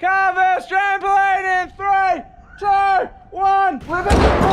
Canvas trampoline in 3, 2, 1.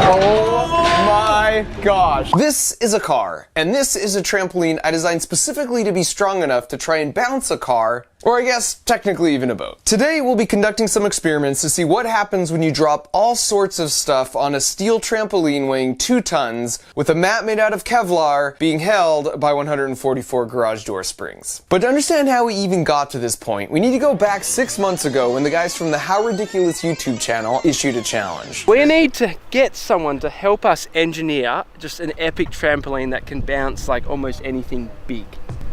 Oh my gosh. This is a car, and this is a trampoline I designed specifically to be strong enough to try and bounce a car, or I guess technically even a boat. Today we'll be conducting some experiments to see what happens when you drop all sorts of stuff on a steel trampoline weighing 2 tons with a mat made out of Kevlar being held by 144 garage door springs. But to understand how we even got to this point, we need to go back 6 months ago when the guys from the How Ridiculous YouTube channel issued a challenge. We need to get someone to help us engineer just an epic trampoline that can bounce like almost anything big.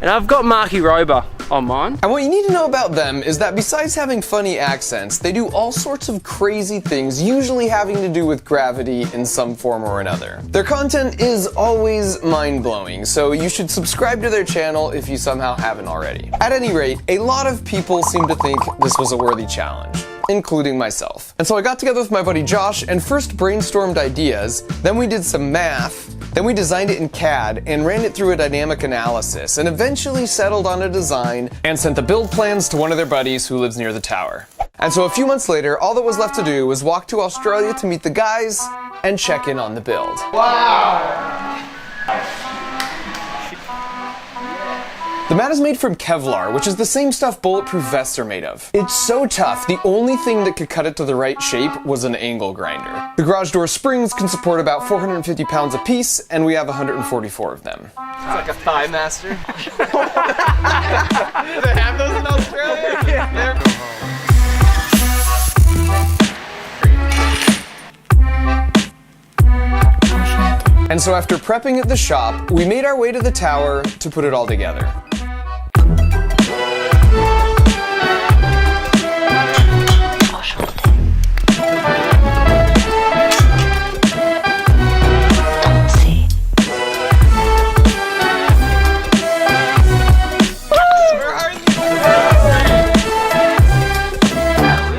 And I've got Marky Rober on mine. And what you need to know about them is that besides having funny accents, they do all sorts of crazy things, usually having to do with gravity in some form or another. Their content is always mind-blowing, so you should subscribe to their channel if you somehow haven't already. At any rate, a lot of people seem to think this was a worthy challenge, including myself. And so I got together with my buddy Josh and first brainstormed ideas, then we did some math, then we designed it in CAD and ran it through a dynamic analysis and eventually settled on a design and sent the build plans to one of their buddies who lives near the tower. And so a few months later, all that was left to do was walk to Australia to meet the guys and check in on the build. Wow! The mat is made from Kevlar, which is the same stuff bulletproof vests are made of. It's so tough, the only thing that could cut it to the right shape was an angle grinder. The garage door springs can support about 450 pounds apiece, and we have 144 of them. It's like a thigh master. Do they have those in Australia? Yeah. And so after prepping at the shop, we made our way to the tower to put it all together.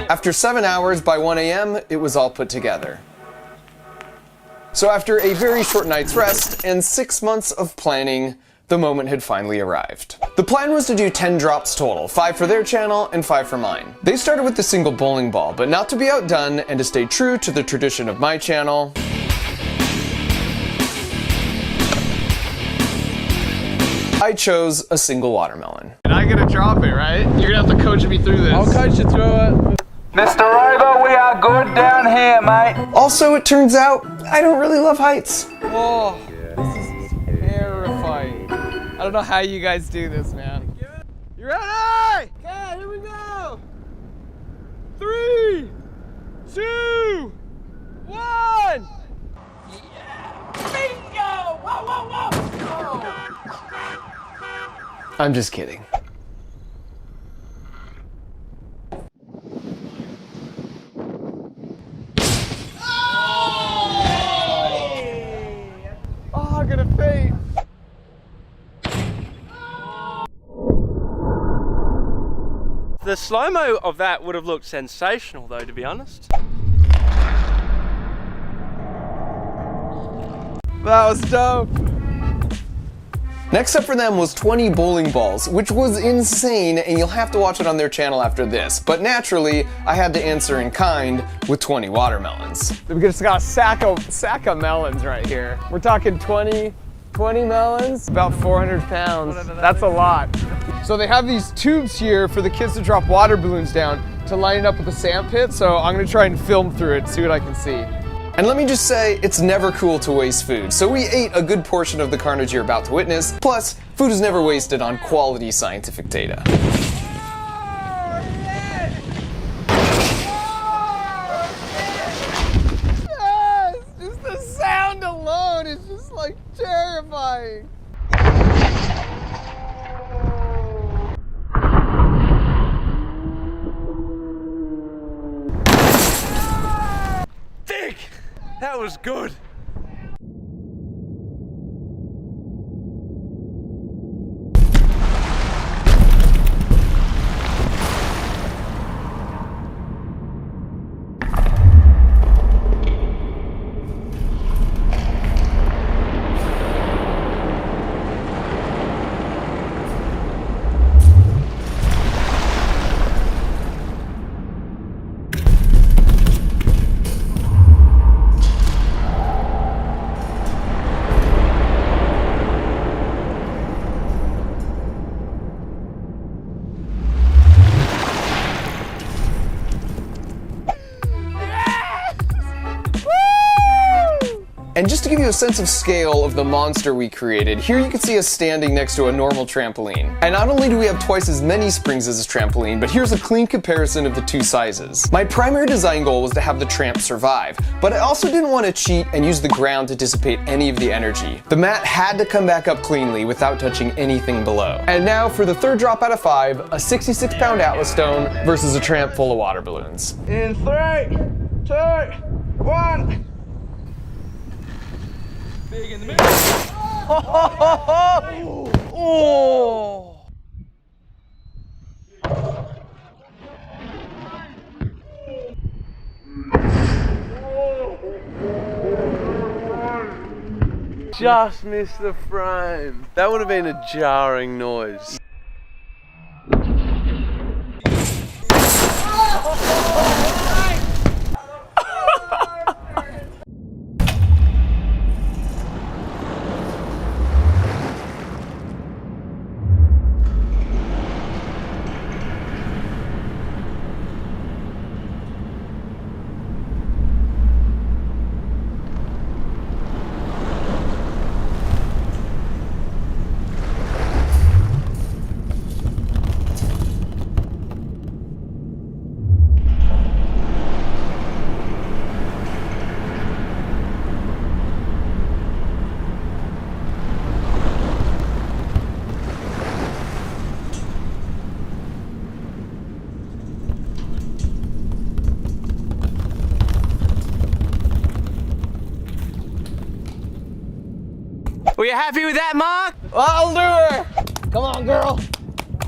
After 7 hours, by 1 a.m., it was all put together. So after a very short night's rest and 6 months of planning, the moment had finally arrived. The plan was to do 10 drops total, 5 for their channel and 5 for mine. They started with the single bowling ball, but not to be outdone and to stay true to the tradition of my channel, I chose a single watermelon. And I gotta drop it, right? You're gonna have to coach me through this. I'll coach you through it. Mr. Rover, we are good down here, mate. Also, it turns out, I don't really love heights. Oh, this is terrifying. I don't know how you guys do this, man. You ready? Okay, here we go. 3, 2, 1. Yeah. Bingo! Whoa, whoa, whoa! I'm just kidding. Oh, I'm gonna faint. The slow-mo of that would have looked sensational though, to be honest. That was dope. Next up for them was 20 bowling balls, which was insane, and you'll have to watch it on their channel after this. But naturally, I had to answer in kind with 20 watermelons. We just got a sack of melons right here. We're talking 20 melons, about 400 pounds. That's a lot. So they have these tubes here for the kids to drop water balloons down to line it up with the sand pit. So I'm gonna try and film through it, see what I can see. And let me just say, it's never cool to waste food, so we ate a good portion of the carnage you're about to witness. Plus, food is never wasted on quality scientific data. Yes! Just the sound alone is just like terrifying. That was good. And just to give you a sense of scale of the monster we created, here you can see us standing next to a normal trampoline. And not only do we have twice as many springs as a trampoline, but here's a clean comparison of the two sizes. My primary design goal was to have the tramp survive, but I also didn't want to cheat and use the ground to dissipate any of the energy. The mat had to come back up cleanly without touching anything below. And now for the third drop out of 5, a 66-pound Atlas stone versus a tramp full of water balloons. In 3, 2, 1. Big in the middle. Oh! Just missed the frame. That would have been a jarring noise. Were you happy with that, Mark? I'll do her. Come on, girl.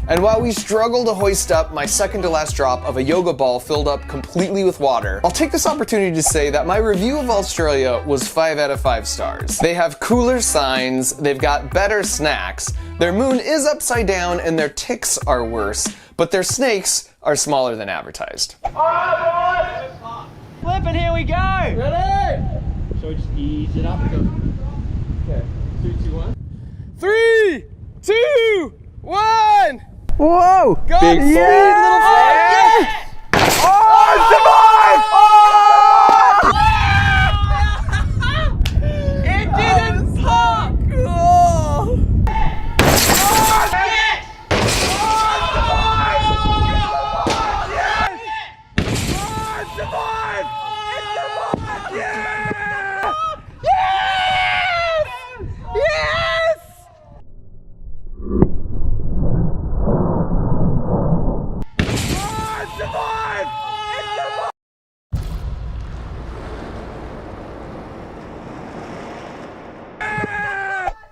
And while we struggle to hoist up my second to last drop of a yoga ball filled up completely with water, I'll take this opportunity to say that my review of Australia was 5 out of 5 stars. They have cooler signs, they've got better snacks, their moon is upside down and their ticks are worse, but their snakes are smaller than advertised. Flipping, here we go! Ready? So we just ease it up and go. Okay. 3, 2, 1. 3, 2, 1. Whoa! Go! Big Little yes! yes! Oh, Oh! It didn't pop! Oh! Yes!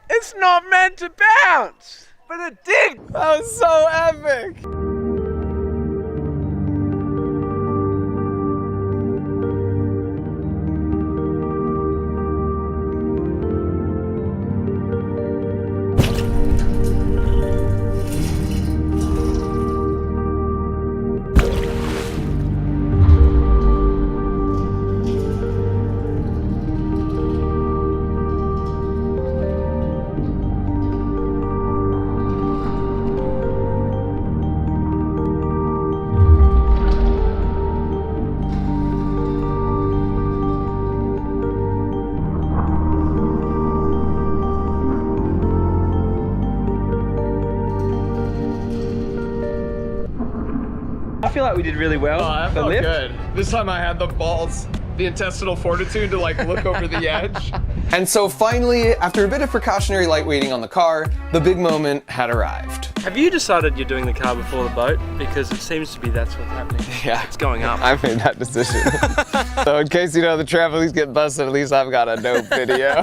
It's not meant to bounce, but it did. That was so epic! I feel like we did really well. Oh, that the felt lift. good. This time I had the balls, the intestinal fortitude to like look over the edge. And so finally, after a bit of precautionary lightweighting on the car, the big moment had arrived. Have you decided you're doing the car before the boat? Because it seems to be that's what's happening. Yeah. It's going up. I made that decision. So in case you know the trampolines get busted, at least I've got a dope video.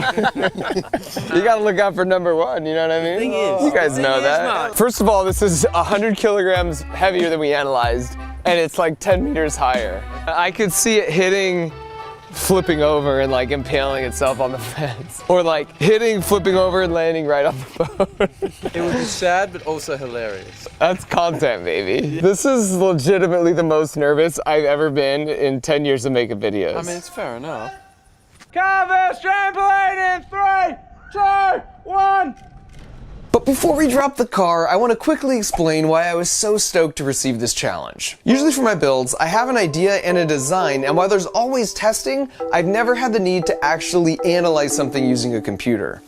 You gotta look out for number 1, you know what I mean? Thing is, you guys thing know is, that. Mark. First of all, this is 100 kilograms heavier than we analyzed, and it's like 10 meters higher. I could see it hitting, flipping over and like impaling itself on the fence. Or like hitting, flipping over and landing right on the boat. It would be sad, but also hilarious. That's content, baby. This is legitimately the most nervous I've ever been in 10 years of making videos. I mean, it's fair enough. Car versus trampoline in 3, 2, 1. But before we drop the car, I want to quickly explain why I was so stoked to receive this challenge. Usually for my builds, I have an idea and a design, and while there's always testing, I've never had the need to actually analyze something using a computer.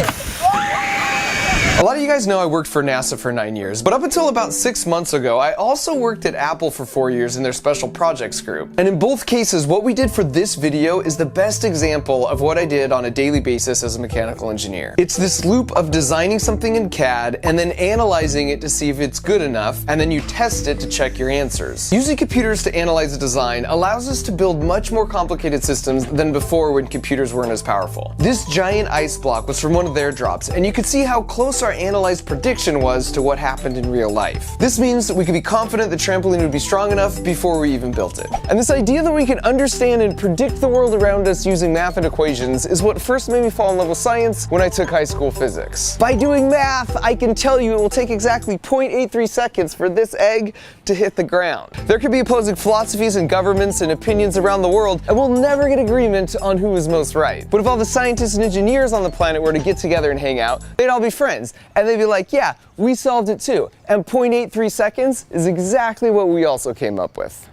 A lot of you guys know I worked for NASA for 9 years, but up until about 6 months ago, I also worked at Apple for 4 years in their special projects group. And in both cases, what we did for this video is the best example of what I did on a daily basis as a mechanical engineer. It's this loop of designing something in CAD and then analyzing it to see if it's good enough, and then you test it to check your answers. Using computers to analyze a design allows us to build much more complicated systems than before when computers weren't as powerful. This giant ice block was from one of their drops, and you could see how close our analyzed prediction was to what happened in real life. This means that we could be confident the trampoline would be strong enough before we even built it. And this idea that we can understand and predict the world around us using math and equations is what first made me fall in love with science when I took high school physics. By doing math, I can tell you it will take exactly 0.83 seconds for this egg to hit the ground. There could be opposing philosophies and governments and opinions around the world, and we'll never get agreement on who is most right. But if all the scientists and engineers on the planet were to get together and hang out, they'd all be friends. And they'd be like, yeah, we solved it too. And 0.83 seconds is exactly what we also came up with.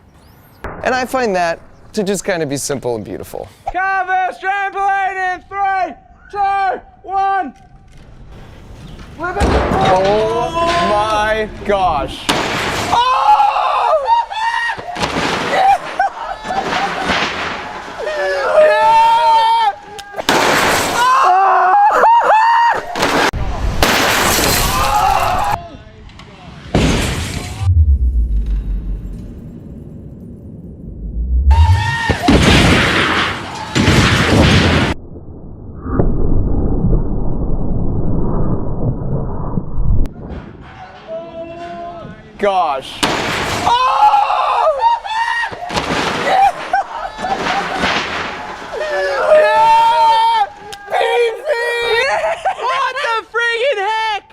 And I find that to just kind of be simple and beautiful. Canvas trampoline in 3, 2, 1. Oh my gosh. Gosh. What the friggin' heck?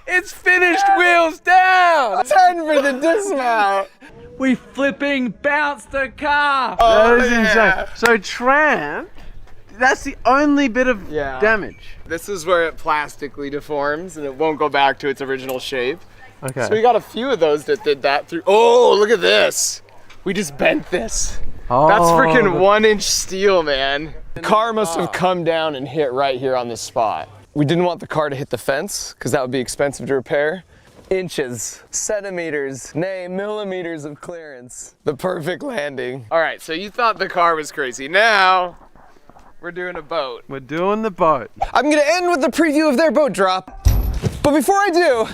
It's finished, wheels down! 10 for the dismount. We flipping bounced the car! Oh, That is yeah. insane. So tramp, that's the only bit of Yeah. damage. This is where it plastically deforms and it won't go back to its original shape. Okay. So we got a few of those that did that through. Oh, look at this. We just bent this. That's freaking 1-inch steel, man. The car must have come down and hit right here on this spot. We didn't want the car to hit the fence because that would be expensive to repair. Inches, centimeters, nay, millimeters of clearance. The perfect landing. All right, so you thought the car was crazy. Now, we're doing a boat. We're doing the boat. I'm gonna end with a preview of their boat drop. But before I do,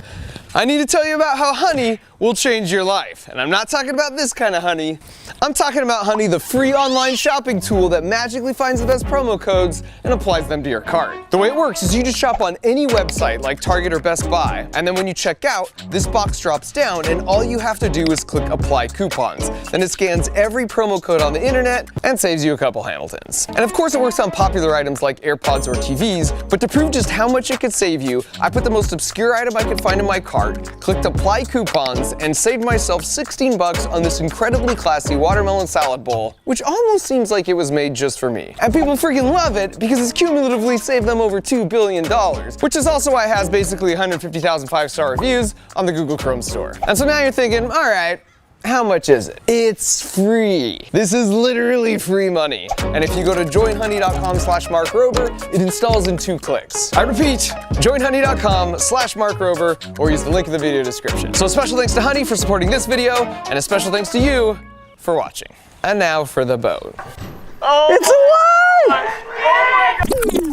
I need to tell you about how Honey will change your life. And I'm not talking about this kind of honey. I'm talking about Honey, the free online shopping tool that magically finds the best promo codes and applies them to your cart. The way it works is you just shop on any website like Target or Best Buy, and then when you check out, this box drops down and all you have to do is click Apply Coupons. Then it scans every promo code on the internet and saves you a couple Hamiltons. And of course it works on popular items like AirPods or TVs, but to prove just how much it could save you, I put the most obscure item I could find in my cart, clicked Apply Coupons, and saved myself 16 bucks on this incredibly classy watermelon salad bowl, which almost seems like it was made just for me. And people freaking love it because it's cumulatively saved them over $2 billion, which is also why it has basically 150,000 5-star reviews on the Google Chrome store. And so now you're thinking, all right, How much is it? It's free. This is literally free money. And if you go to joinhoney.com/MarkRober, it installs in 2 clicks. I repeat, joinhoney.com/MarkRober, or use the link in the video description. So a special thanks to Honey for supporting this video, and a special thanks to you for watching. And now for the boat. Oh, it's alive!